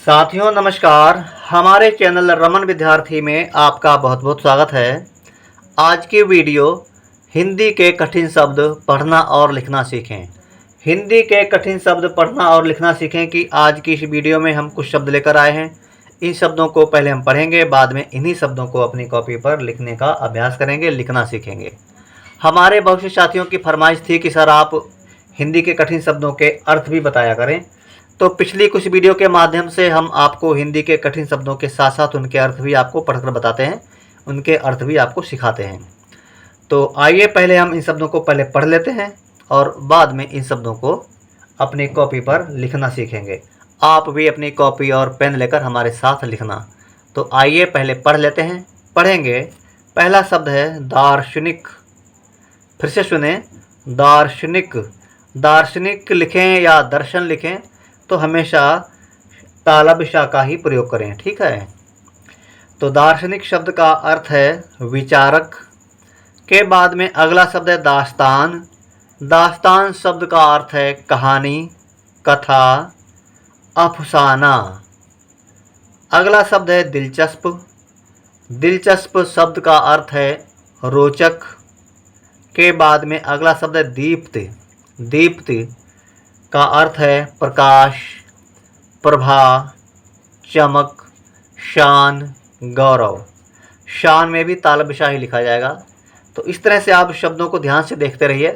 साथियों नमस्कार। हमारे चैनल रमन विद्यार्थी में आपका बहुत बहुत स्वागत है। आज की वीडियो हिंदी के कठिन शब्द पढ़ना और लिखना सीखें। हिंदी के कठिन शब्द पढ़ना और लिखना सीखें कि आज की इस वीडियो में हम कुछ शब्द लेकर आए हैं। इन शब्दों को पहले हम पढ़ेंगे, बाद में इन्हीं शब्दों को अपनी कॉपी पर लिखने का अभ्यास करेंगे, लिखना सीखेंगे। हमारे बहुत से साथियों की फरमाइश थी कि सर आप हिंदी के कठिन शब्दों के अर्थ भी बताया करें। तो पिछली कुछ वीडियो के माध्यम से हम आपको हिंदी के कठिन शब्दों के साथ साथ उनके अर्थ भी आपको पढ़कर बताते हैं, उनके अर्थ भी आपको सिखाते हैं। तो आइए पहले हम इन शब्दों को पहले पढ़ लेते हैं और बाद में इन शब्दों को अपनी कॉपी पर लिखना सीखेंगे। आप भी अपनी कॉपी और पेन लेकर हमारे साथ लिखना। तो आइए पहले पढ़ लेते हैं, पढ़ेंगे। पहला शब्द है दार्शनिक। फिर से सुने, दार्शनिक। दार्शनिक लिखें या दर्शन लिखें तो हमेशा तालब शाह का ही प्रयोग करें, ठीक है। तो दार्शनिक शब्द का अर्थ है विचारक। के बाद में अगला शब्द है दास्तान। दास्तान शब्द का अर्थ है कहानी, कथा, अफसाना। अगला शब्द है दिलचस्प। दिलचस्प शब्द का अर्थ है रोचक। के बाद में अगला शब्द है दीप्ति। दीप्ति का अर्थ है प्रकाश, प्रभा, चमक, शान, गौरव। शान में भी तालबशाही लिखा जाएगा। तो इस तरह से आप शब्दों को ध्यान से देखते रहिए।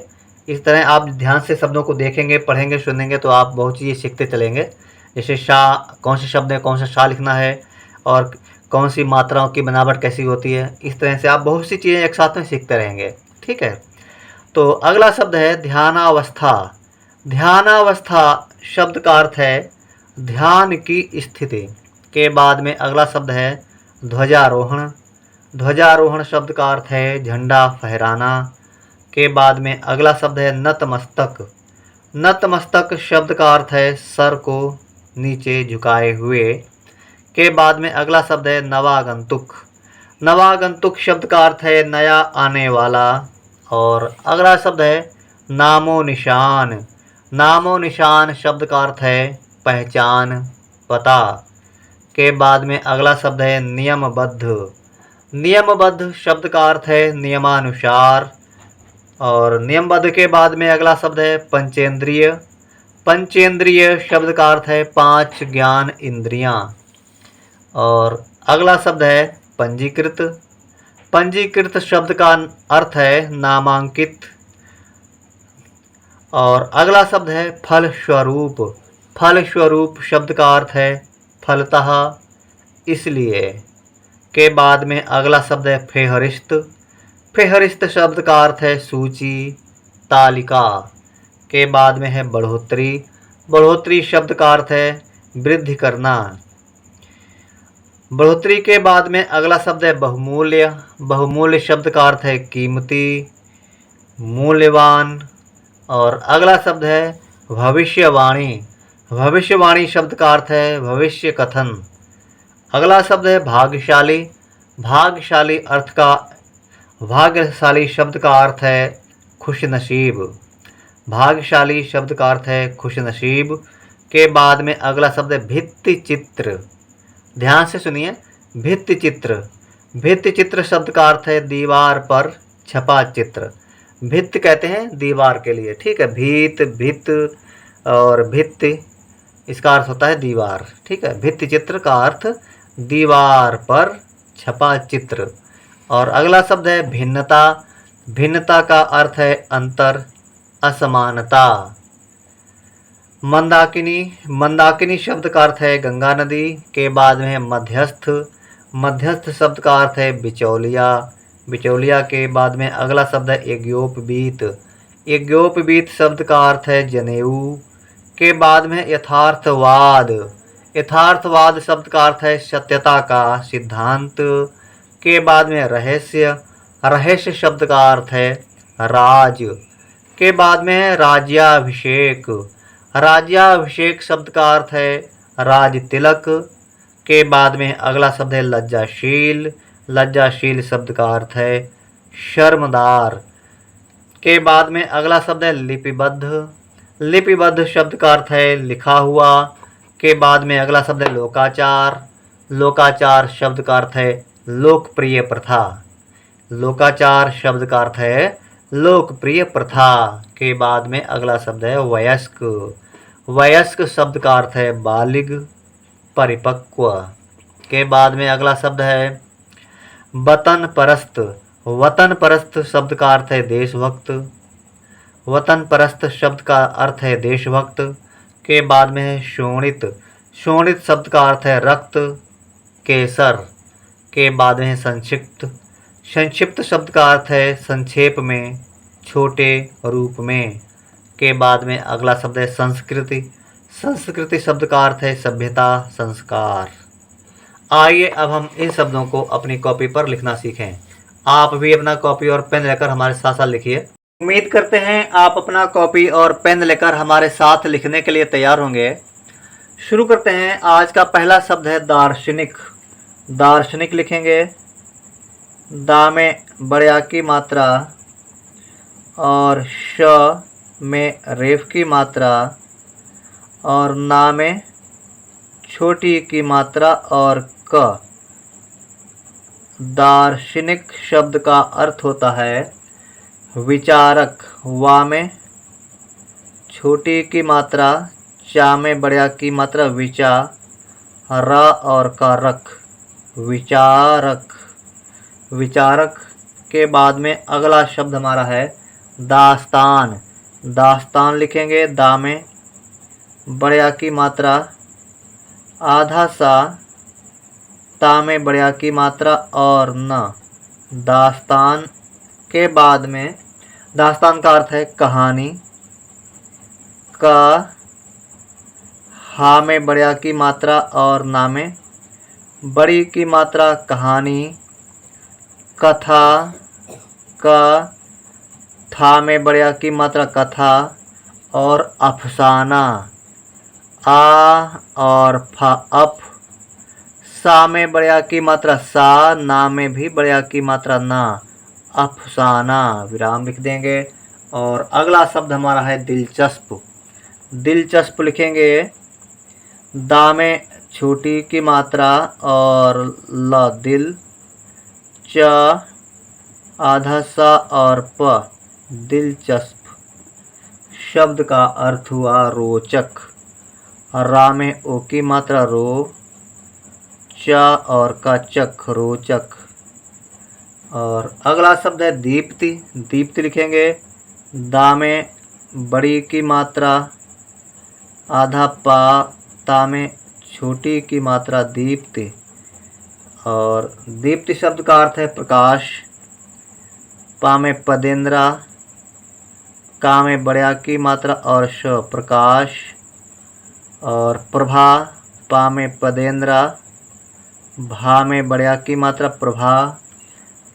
इस तरह आप ध्यान से शब्दों को देखेंगे, पढ़ेंगे, सुनेंगे तो आप बहुत चीज़ें सीखते चलेंगे। जैसे शाह, कौन से शब्द है, कौन सा शाह लिखना है और कौन सी मात्राओं की बनावट कैसी होती है। इस तरह से आप बहुत सी चीज़ें एक साथ में सीखते रहेंगे, ठीक है। तो अगला शब्द है ध्यानावस्था। ध्यानावस्था शब्द का अर्थ है ध्यान की स्थिति। के बाद में अगला शब्द है ध्वजारोहण। ध्वजारोहण शब्द का अर्थ है झंडा फहराना। के बाद में अगला शब्द है नतमस्तक। नतमस्तक शब्द का अर्थ है सर को नीचे झुकाए हुए। के बाद में अगला शब्द है नवागंतुक। नवागंतुक शब्द का अर्थ है नया आने वाला। और अगला शब्द है नामो निशान। नामो निशान शब्द का अर्थ है पहचान, पता। के बाद में अगला शब्द है नियमबद्ध। नियमबद्ध शब्द का अर्थ है नियमानुसार। और नियमबद्ध के बाद में अगला शब्द है पंचेंद्रिय। पंचेंद्रिय शब्द का अर्थ है 5 ज्ञान इंद्रियां। और अगला शब्द है पंजीकृत। पंजीकृत शब्द का अर्थ है नामांकित। और अगला शब्द है फलस्वरूप। फलस्वरूप शब्द का अर्थ है फलतः, इसलिए। के बाद में अगला शब्द है फेहरिस्त। फेहरिस्त शब्द का अर्थ है सूची, तालिका। के बाद में है बढ़ोतरी। बढ़ोतरी शब्द का अर्थ है वृद्धि करना। बढ़ोतरी के बाद में अगला शब्द है बहुमूल्य। बहुमूल्य शब्द का अर्थ है कीमती, मूल्यवान। और अगला शब्द है भविष्यवाणी। भविष्यवाणी शब्द का अर्थ है भविष्य कथन। अगला शब्द है भाग्यशाली। भाग्यशाली अर्थ का भाग्यशाली शब्द का अर्थ है खुशनसीब। भाग्यशाली शब्द का अर्थ है खुशनसीब। के बाद में अगला शब्द है भित्ति चित्र। ध्यान से सुनिए, भित्ति चित्र। भित्ति चित्र शब्द का अर्थ है दीवार पर छपा चित्र। भित्त कहते हैं दीवार के लिए, ठीक है। भीत, भित्त और भित्ति, इसका अर्थ होता है दीवार, ठीक है। भित्ति चित्र का अर्थ दीवार पर छपा चित्र। और अगला शब्द है भिन्नता। भिन्नता का अर्थ है अंतर, असमानता। मंदाकिनी। मंदाकिनी शब्द का अर्थ है गंगा नदी। के बाद में है मध्यस्थ। मध्यस्थ शब्द का अर्थ है बिचौलिया। बिचौलिया के बाद में अगला शब्द है यज्ञोपवीत। यज्ञोपवीत शब्द का अर्थ है जनेऊ। के बाद में यथार्थवाद। यथार्थवाद शब्द का अर्थ है सत्यता का सिद्धांत। के बाद में रहस्य। रहस्य शब्द का अर्थ है राज। के बाद में है राज्याभिषेक। राज्याभिषेक शब्द का अर्थ है राज तिलक। के बाद में अगला शब्द है लज्जाशील। लज्जाशील शब्द का अर्थ है शर्मदार। के बाद में अगला शब्द है लिपिबद्ध। लिपिबद्ध शब्द का अर्थ है लिखा हुआ। के बाद में अगला शब्द है लोकाचार। लोकाचार शब्द का अर्थ है लोकप्रिय प्रथा। लोकाचार शब्द का अर्थ है लोकप्रिय प्रथा। के बाद में अगला शब्द है वयस्क। वयस्क शब्द का अर्थ है बालिग, परिपक्व। के बाद में अगला शब्द है वतन परस्त। वतन परस्त शब्द का अर्थ है देशभक्त। वतन परस्त शब्द का अर्थ है देशभक्त। के बाद में है शोणित। शोणित शब्द का अर्थ है रक्त, केसर। के बाद में है संक्षिप्त। संक्षिप्त शब्द का अर्थ है संक्षेप में, छोटे रूप में। के बाद में अगला शब्द है संस्कृति। संस्कृति शब्द का अर्थ है सभ्यता, संस्कार। आइए अब हम इन शब्दों को अपनी कॉपी पर लिखना सीखें। आप भी अपना कॉपी और पेन लेकर हमारे साथ साथ लिखिए। उम्मीद करते हैं आप अपना कॉपी और पेन लेकर हमारे साथ लिखने के लिए तैयार होंगे। शुरू करते हैं। आज का पहला शब्द है दार्शनिक। दार्शनिक लिखेंगे। दा में बड़े की मात्रा और श में रेफ की मात्रा और ना में छोटी की मात्रा और क। दार्शनिक शब्द का अर्थ होता है विचारक। वा में छोटी की मात्रा, चा में बड़े की मात्रा, विचा, र और का रख, विचारक। विचारक। के बाद में अगला शब्द हमारा है दास्तान। दास्तान लिखेंगे। दा में बड़े की मात्रा, आधा सा, ता में बड़े की मात्रा और न, दास्तान। के बाद में दास्तान का अर्थ है कहानी। का, हा में बड़े की मात्रा और ना में बड़ी की मात्रा, कहानी, कथा। का, था में बड़े की मात्रा, कथा और अफसाना। आ और फा, अफ। सा में बड़े की मात्रा, सा, ना में भी बड़े की मात्रा, ना, अफसाना। विराम लिख देंगे। और अगला शब्द हमारा है दिलचस्प। दिलचस्प लिखेंगे। दा में छोटी की मात्रा और ल, दिल, च, आधा सा और प, दिलचस्प। शब्द का अर्थ हुआ रोचक। रा में ओ की मात्रा, रो, च और का, चक, रोचक। और अगला शब्द है दीप्ति। दीप्ति लिखेंगे। दा में बड़ी की मात्रा, आधा पा, ता में छोटी की मात्रा, दीप्ति। और दीप्ति शब्द का अर्थ है प्रकाश। पा में पदेंद्रा, का में बड़े की मात्रा और श, प्रकाश। और प्रभा। पा में पदेंद्रा, भा में बड़े की मात्रा, प्रभा।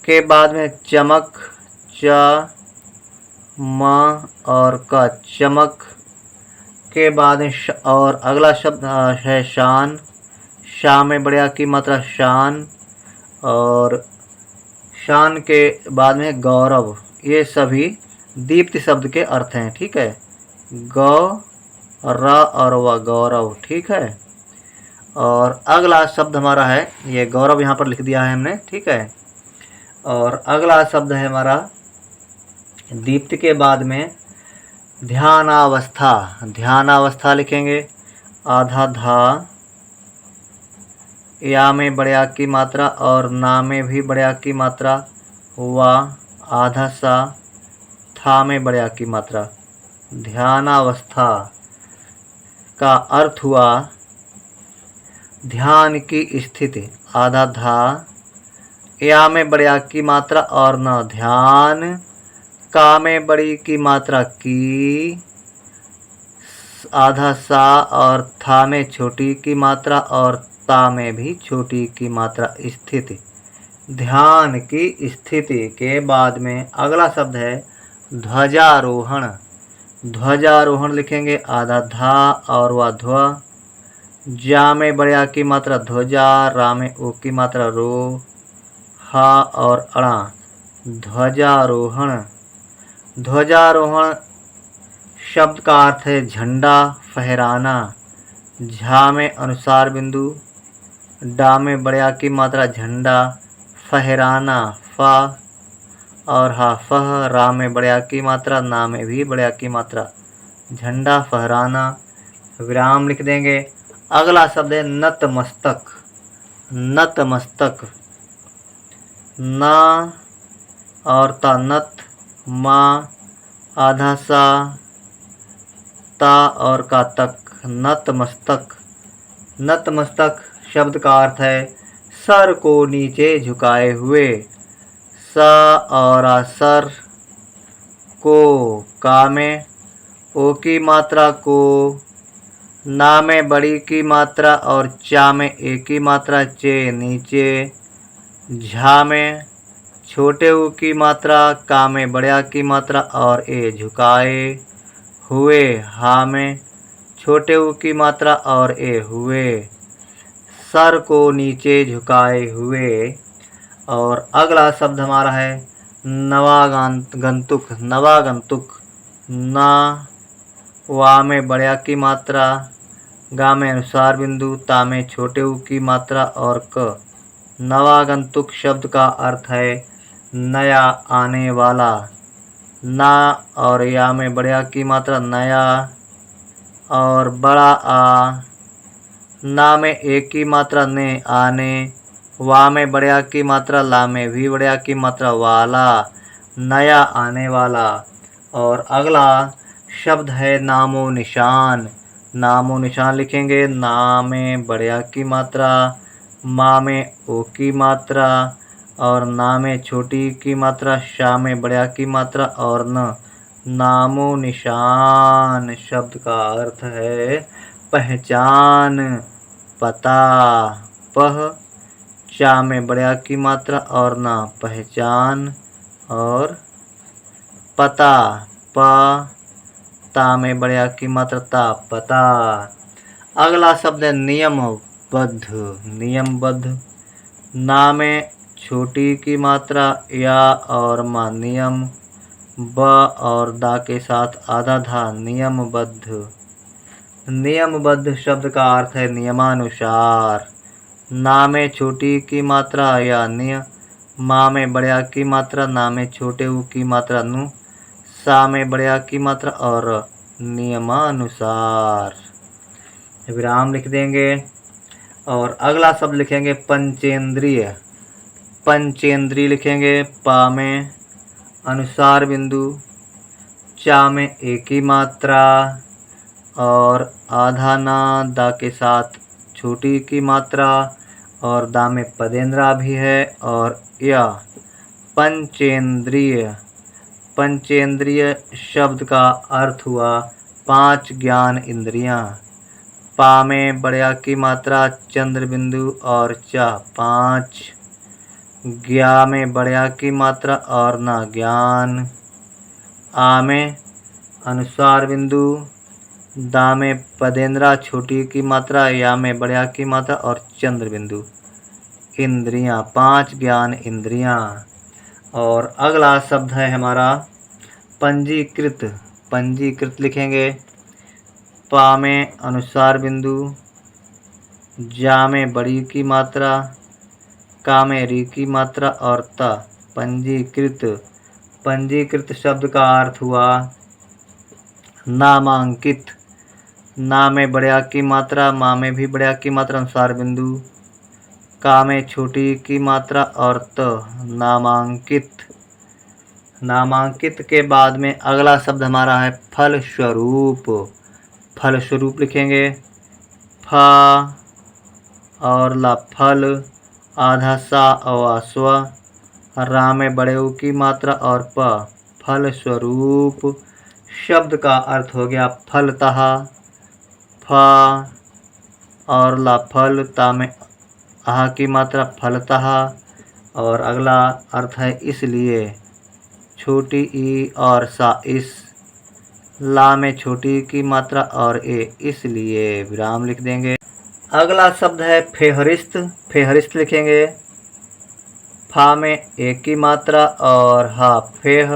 के बाद में चमक। च, म और का, चमक। के बाद में और अगला शब्द है शान। शा में बड़े की मात्रा, शान। और शान के बाद में गौरव। ये सभी दीप्ति शब्द के अर्थ हैं। ठीक है। गौ, र और व, गौरव। ठीक है। और अगला शब्द हमारा है, ये गौरव यहाँ पर लिख दिया है हमने। ठीक है। और अगला शब्द है हमारा दीप्ति के बाद में ध्यानावस्था। ध्यानावस्था लिखेंगे। आधा धा, या में बड़े की मात्रा और ना में भी बड़े की मात्रा, वा, आधा सा, था में बड़े की मात्रा। ध्यानावस्था का अर्थ हुआ ध्यान की स्थिति। आधा धा, या में बड़े की मात्रा और न, ध्यान। का में बड़ी की मात्रा, की, आधा सा और था में छोटी की मात्रा और ता में भी छोटी की मात्रा, स्थिति। ध्यान की स्थिति। के बाद में अगला शब्द है ध्वजारोहण। ध्वजारोहण लिखेंगे। आधा धा और व, ध्व, जा में बड़े की मात्रा, ध्वजा, रा में ओ की मात्रा, रो, हा और अड़ा, ध्वजारोहण। ध्वजारोहण शब्द का अर्थ है झंडा फहराना। झा में अनुसार बिंदु, डा में बड़या की मात्रा झंडा, फहराना फा और हा फह, रा में बड़या की मात्रा, ना में भी बड़या की मात्रा, झंडा फहराना। विराम लिख देंगे। अगला शब्द है नतमस्तक। नतमस्तक, ना और ता नत, मा आधा सा, ता और का तक, नतमस्तक। नतमस्तक शब्द का अर्थ है सर को नीचे झुकाए हुए। स और आ सर, को का में ओ की मात्रा को, ना में बड़ी की मात्रा और चा में ए की मात्रा चे नीचे, झा में छोटे ऊ की मात्रा, का में बड़या की मात्रा और ए झुकाए हुए, हा में छोटे ऊ की मात्रा और ए हुए, सर को नीचे झुकाए हुए। और अगला शब्द हमारा है नवागंतुक। नवागंतुक, ना वा में बड़या की मात्रा, गा में अनुसार बिंदु, ता में छोटे ऊ की मात्रा और क। नवागंतुक शब्द का अर्थ है नया आने वाला। ना और या में बड़या की मात्रा नया और बड़ा आ, ना में एक की मात्रा ने आने, वा में बड़या की मात्रा, ला में भी बड़या की मात्रा वाला, नया आने वाला। और अगला शब्द है नामो निशान। नामो निशान लिखेंगे। ना में बड़या की मात्रा, मा में ओ की मात्रा और ना में छोटी की मात्रा, शा में बड़या की मात्रा और न। नामो निशान शब्द का अर्थ है पहचान, पता। पह, चा में बड़या की मात्रा और ना, पहचान और पता। पा, ता में बड़या की मात्रा, ता पता। अगला शब्द है नियमबद्ध। नियमबद्ध, ना में छोटी की मात्रा या और मा नियम, ब और दा के साथ आधा धा, नियमबद्ध। नियमबद्ध शब्द का अर्थ है नियमानुसार। ना में छोटी की मात्रा या निय, मा में बड़या की मात्रा, ना में छोटे ऊ की मात्रा नु, सा में बड़या की मात्रा और नियमानुसार। विराम लिख देंगे। और अगला शब्द लिखेंगे पंचेंद्रिय। पंचेंद्रिय लिखेंगे। पा में अनुसार बिंदु, चा में एक ही मात्रा और आधा ना, दा के साथ छोटी की मात्रा और दा में पदेंद्रा भी है और या पंचेंद्रिय। पंचेंद्रिय शब्द का अर्थ हुआ 5 ज्ञान इंद्रियां। पा में बड़या की मात्रा, चंद्र बिंदु और चा 5, ज्ञा में बड़या की मात्रा और ना ज्ञान, आ में अनुसार बिंदु, दा में पदेंद्रा छोटी की मात्रा, या में बड़या की मात्रा और चंद्र बिंदु। इंद्रियां, 5 ज्ञान इंद्रियां। और अगला शब्द है हमारा पंजीकृत। पंजीकृत लिखेंगे। पा में अनुसार बिंदु, जा में बड़ी की मात्रा, का में री की मात्रा और ता, पंजीकृत। पंजीकृत शब्द का अर्थ हुआ नामांकित। ना में बड़या की मात्रा, मा में भी बड़या की मात्रा अनुसार बिंदु, का में छोटी की मात्रा और त, नामांकित। नामांकित के बाद में अगला शब्द हमारा है फलस्वरूप। फलस्वरूप लिखेंगे। फा और ला फल, आधा सा और स्व, रा में बड़े ऊ की मात्रा और प, फलस्वरूप शब्द का अर्थ हो गया फलतः। फा और ला फल, ता में आहा की मात्रा, फलतः। और अगला अर्थ है इसलिए, छोटी ई और सा इस, ला में छोटी की मात्रा और ए इसलिए। विराम लिख देंगे। अगला शब्द है फेहरिस्त। फेहरिस्त लिखेंगे। फा में एक की मात्रा और हा फेह,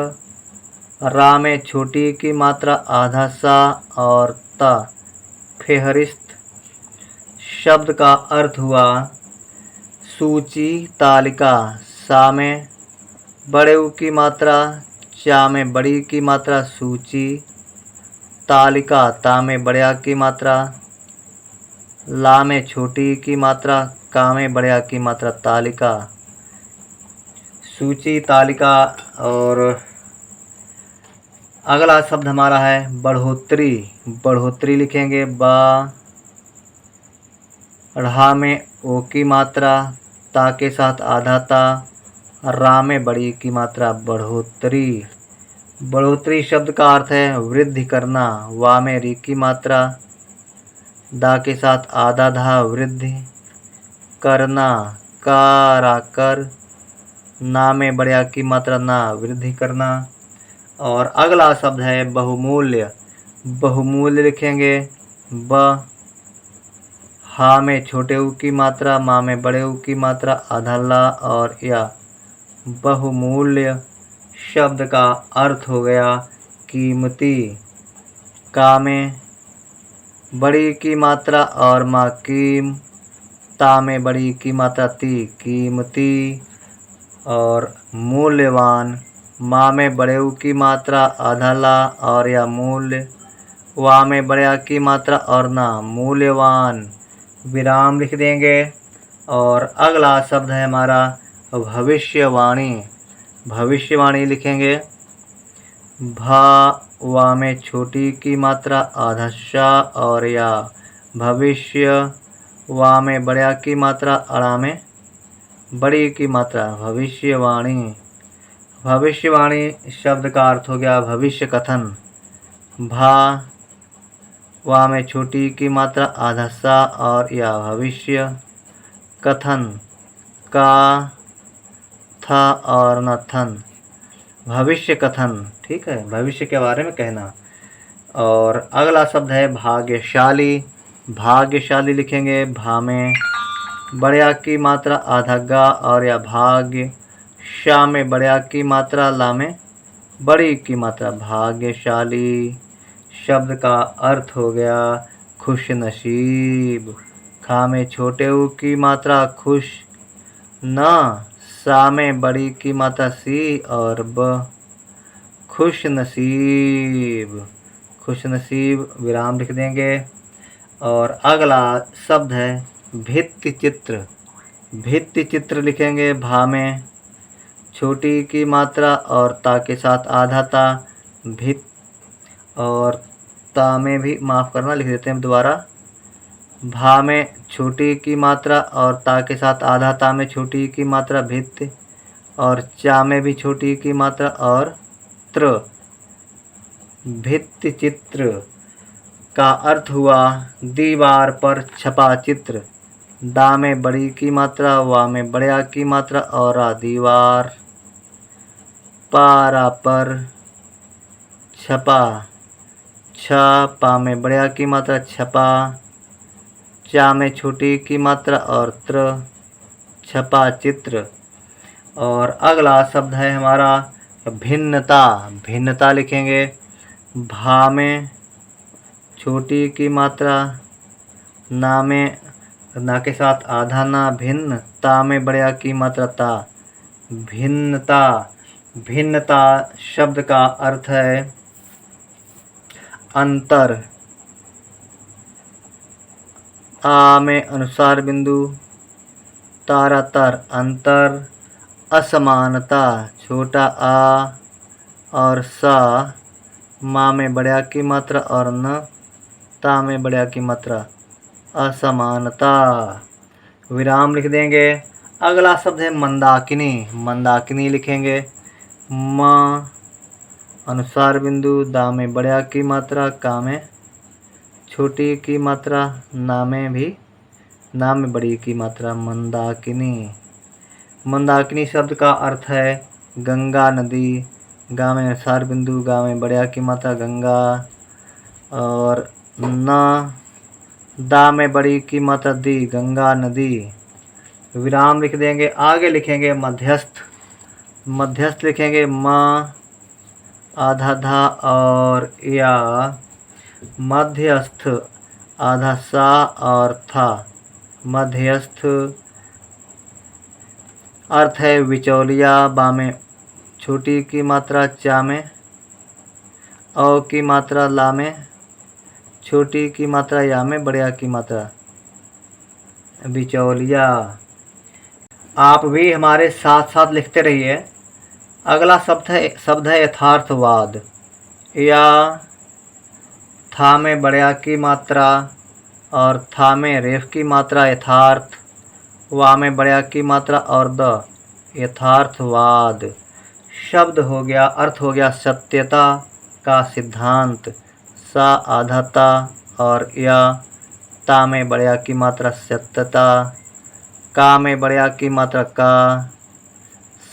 रा में छोटी की मात्रा, आधा सा और ता, फेहरिस्त। शब्द का अर्थ हुआ सूची तालिका। सा में बड़े ऊ की मात्रा, चा में बड़ी की मात्रा सूची, तालिका ता में बड़े आ की मात्रा, ला में छोटी की मात्रा, का में बड़े आ की मात्रा तालिका, सूची तालिका। और अगला शब्द हमारा है बढ़ोतरी। बढ़ोतरी लिखेंगे बा, ढ़ा में ओ की मात्रा, ता के साथ आधा ता, रा में बड़ी की मात्रा बढ़ोतरी। बढ़ोतरी शब्द का अर्थ है वृद्धि करना। वा में री की मात्रा, दा के साथ आधा धा वृद्धि करना, कारा कर, ना में बड़े आ की मात्रा ना वृद्धि करना। और अगला शब्द है बहुमूल्य। बहुमूल्य लिखेंगे ब, हा में छोटे ऊ की मात्रा, मा में बड़े ऊ की मात्रा, आधा ला और या। बहुमूल्य शब्द का अर्थ हो गया कीमती। का में बड़ी की मात्रा और मा कीम, ता में बड़ी की मात्रा ती कीमती। और मूल्यवान, मा में बड़े ऊ की मात्रा, आधा ला और या मूल्य, वा में बड़े आ की मात्रा और ना मूल्यवान। विराम लिख देंगे। और अगला शब्द है हमारा भविष्यवाणी। भविष्यवाणी लिखेंगे भा, वा में छोटी की मात्रा, आधा शा और या। भविष्य, वा में बड़े आ की मात्रा, अड़ा में बड़ी की मात्रा भविष्यवाणी। भविष्यवाणी शब्द का अर्थ हो गया भविष्य कथन। भा, वा में छोटी की मात्रा, आधा सा और या। भविष्य कथन, का था और न थन, भविष्य कथन। ठीक है, भविष्य के बारे में कहना। और अगला शब्द है भाग्यशाली। भाग्यशाली लिखेंगे भा में बड़े आ की मात्रा, आधा गा और या भाग्य, शा में बड़े आ की मात्रा, ला में बड़ी की मात्रा भाग्यशाली। शब्द का अर्थ हो गया खुश नसीब। खा में छोटे ऊ की मात्रा खुश, न, सा में बड़ी की मात्रा सी और ब, खुश नसीब। खुश नसीब। विराम लिख देंगे। और अगला शब्द है भित्ति चित्र। भित्ति चित्र लिखेंगे भा में छोटी की मात्रा और ता के साथ आधा ता, भित, और ता में भी माफ़ करना लिख देते हैं दोबारा। भा में छोटी की मात्रा और ता के साथ आधा ता में छोटी की मात्रा भित्ति, और चा में भी छोटी की मात्रा और त्र, भित्ति चित्र। का अर्थ हुआ दीवार पर छपा चित्र। दा में बड़ी की मात्रा, वा में बड़े आ की मात्रा और आ दीवार, पारा पर छपा, छा, पा में बड़े आ की मात्रा छपा, चा में छोटी की मात्रा और त्र, छपा चित्र। और अगला शब्द है हमारा भिन्नता। भिन्नता लिखेंगे भा में छोटी की मात्रा, ना में ना के साथ आधा ना भिन्न, ता में बड़े आ की मात्रा ता, भिन्नता। भिन्नता शब्द का अर्थ है अंतर। आ में अनुसार बिंदु, तारा तर अंतर, असमानता छोटा आ और सा, मा में बड़े आ की मात्रा और न, ता में बड़े आ की मात्रा असमानता। विराम लिख देंगे। अगला शब्द है मंदाकिनी। मंदाकिनी लिखेंगे म, अनुसार बिंदु, दा में बड़े आ की मात्रा, का में छोटी की मात्रा, ना में बड़ी की मात्रा मंदाकिनी। मंदाकिनी शब्द का अर्थ है गंगा नदी। गा में अनुसार बिंदु, गा में बड़े आ की मात्रा गंगा, और न, दा में बड़ी की मात्रा दी गंगा नदी। विराम लिख देंगे। आगे लिखेंगे मध्यस्थ। मध्यस्थ लिखेंगे म, आधा धा और या, मध्यस्थ, आधा सा और था, मध्यस्थ। अर्थ है बिचौलिया। बा में छोटी की मात्रा, चा में औ की मात्रा, ला में छोटी की मात्रा, या में बड़े आ की मात्रा, बिचौलिया। आप भी हमारे साथ साथ लिखते रहिए। अगला शब्द है यथार्थवाद। या था में बड़े आ की मात्रा और था में रेफ की मात्रा, यथार्थ। वा में बड़े आ की मात्रा और द, यथार्थवाद। शब्द हो गया, अर्थ हो गया सत्यता का सिद्धांत। सा आधाता और या ता में बड़े आ की मात्रा, सत्यता। का में बड़े आ की मात्रा, का।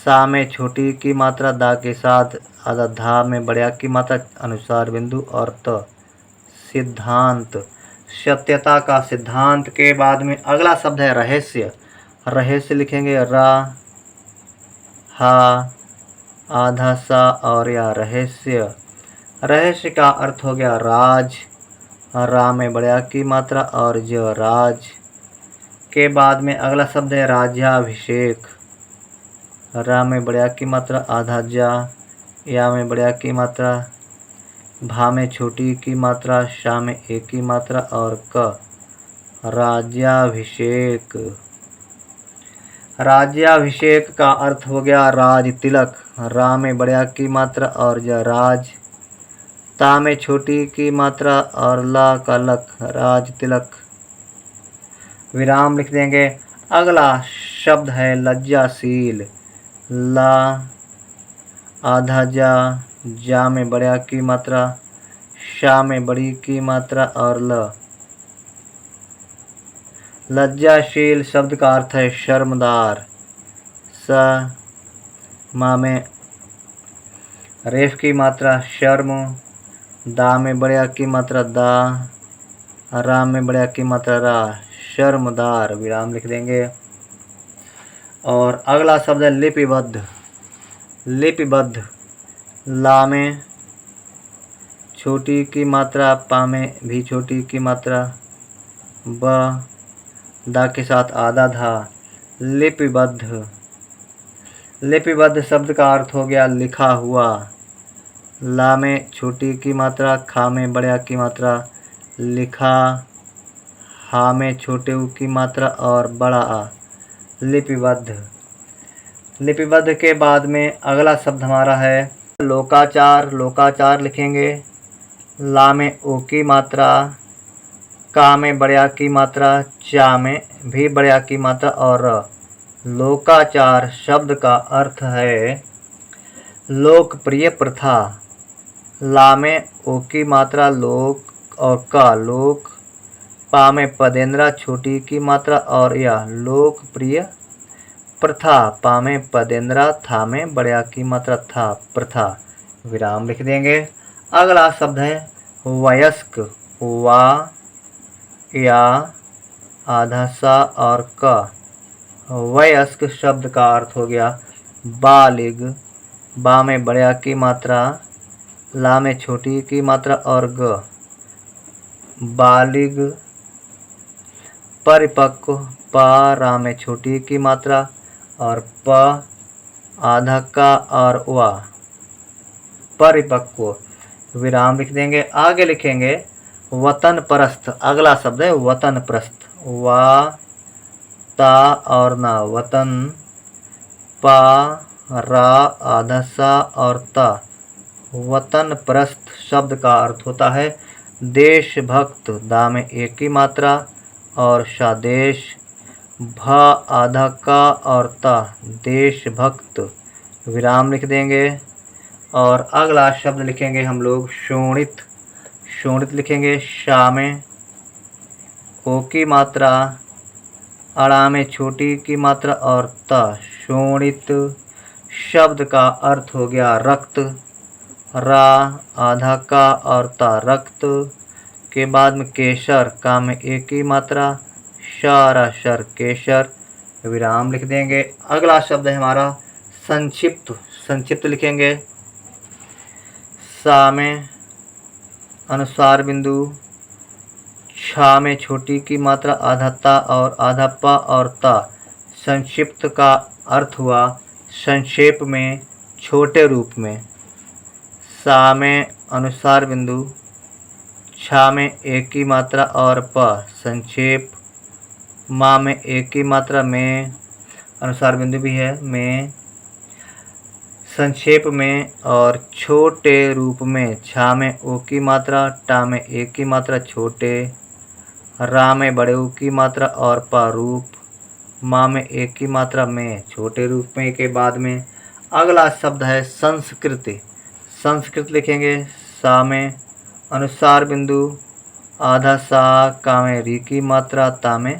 सा में छोटी की मात्रा, दा के साथ आधा, धा में बड़े आ की मात्रा, अनुसार बिंदु और त, सिद्धांत। सत्यता का सिद्धांत के बाद में अगला शब्द है रहस्य। रहस्य लिखेंगे रा, हा, आधा सा और या, रहस्य। रहस्य का अर्थ हो गया राज। रा में बड़े आ की मात्रा और ज, राज। के बाद में अगला शब्द है राज्याभिषेक। रा में बड़े आ की मात्रा, आधा जा, या में बड़े आ की मात्रा, भा में छोटी की मात्रा, शा में एक की मात्रा और क, राज्याभिषेक। राज्याभिषेक का अर्थ हो गया राज तिलक। रा में बड़े आ की मात्रा और ज, राज। ता में छोटी की मात्रा और ला का लक, राज तिलक। विराम लिख देंगे। अगला शब्द है लज्जाशील। ला, आधा जा में बड़े आ की मात्रा, शा में बड़ी की मात्रा और ल। लज्जाशील शब्द का अर्थ है शर्मदार। स, मा में रेफ की मात्रा, शर्म। दा में बड़े आ की मात्रा, दा। रा में बड़े आ की मात्रा, रा, शर्मदार। विराम लिख देंगे। और अगला शब्द है लिपिबद्ध। लिपिबद्ध। ला में छोटी की मात्रा, पा में भी छोटी की मात्रा, ब, दा के साथ आधा, धा, लिपिबद्ध। लिपिबद्ध शब्द का अर्थ हो गया लिखा हुआ। ला में छोटी की मात्रा, खा में बड़े आ की मात्रा, लिखा। हा में छोटे ऊ की मात्रा और बड़ा आ, लिपिबद्ध। लिपिबद्ध के बाद में अगला शब्द हमारा है लोकाचार। लोकाचार लिखेंगे। ला में ओ की मात्रा, का में बड़े आ की मात्रा, चा में भी बड़े आ की मात्रा और र। लोकाचार शब्द का अर्थ है लोकप्रिय प्रथा। ला में ओ की मात्रा, लोक और का, लोक। पा में पदेंद्रा छोटी की मात्रा और या, लोकप्रिय प्रथा। पा में पदेंद्रा, था में बड़े आ की मात्रा, था, प्रथा। विराम लिख देंगे। अगला शब्द है वयस्क। वा, या, आधा सा और क। वयस्क शब्द का अर्थ हो गया बालिग। बा में बड़े आ की मात्रा, ला में छोटी की मात्रा और ग, बालिग। परिपक्व। पा, रा में छोटी की मात्रा और प, आधा का और वा, परिपक्व। विराम लिख देंगे। आगे लिखेंगे वतन परस्त। अगला शब्द है वतन परस्त। वा, ता और ना, वतन। पा, रा, आधा सा और ता, वतन परस्त शब्द का अर्थ होता है देशभक्त। दा में एक की मात्रा और शा, देश। भ, आधा का और ता, देशभक्त। विराम लिख देंगे। और अगला शब्द लिखेंगे हम लोग शोणित। शोणित लिखेंगे। शा में ओ की मात्रा, अड़ा में छोटी की मात्रा और ता, शोणित शब्द का अर्थ हो गया रक्त। रा, आधा का और ता, रक्त। के बाद में केसर। का में एक की मात्रा, शारा, शर, केसर। विराम लिख देंगे। अगला शब्द है हमारा संक्षिप्त। संक्षिप्त लिखेंगे। सा में अनुसार बिंदु, छा में छोटी की मात्रा आधा ता और आधा पा और ता। संक्षिप्त का अर्थ हुआ संक्षेप में, छोटे रूप में। सा में अनुस्वार बिंदु, छा में एक की मात्रा और प संक्षेप। मा में एक की मात्रा में, अनुस्वार बिंदु भी है, में संक्षेप में और छोटे रूप में। छा में ओ की मात्रा, टा में एक की मात्रा छोटे। रा में बड़े ऊ की मात्रा और पा रूप। मा में एक की मात्रा में, छोटे रूप में के बाद में। अगला शब्द है संस्कृति। संस्कृत लिखेंगे सा में अनुस्वार बिंदु, आधा सा, का में री की मात्रा, ता में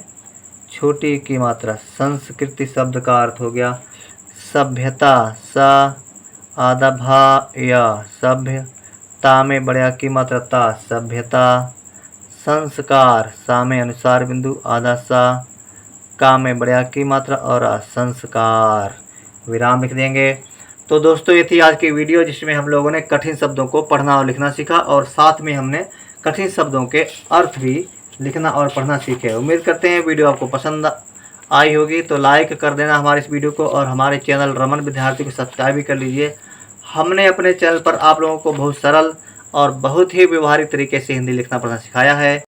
छोटी की मात्रा। संस्कृति शब्द का अर्थ हो गया सभ्यता। सा आधा भा या सभ्य, ता में बड़े आ की मात्रा ता सभ्यता। संस्कार सा में अनुस्वार बिंदु, आधा सा, का में बड़े आ की मात्रा और संस्कार। विराम लिख देंगे। तो दोस्तों ये थी आज की वीडियो जिसमें हम लोगों ने कठिन शब्दों को पढ़ना और लिखना सीखा और साथ में हमने कठिन शब्दों के अर्थ भी लिखना और पढ़ना सीखे। उम्मीद करते हैं वीडियो आपको पसंद आई होगी, तो लाइक कर देना हमारे इस वीडियो को और हमारे चैनल रमन विद्यार्थी को सब्सक्राइब भी कर लीजिए। हमने अपने चैनल पर आप लोगों को बहुत सरल और बहुत ही व्यवहारिक तरीके से हिंदी लिखना पढ़ना सिखाया है।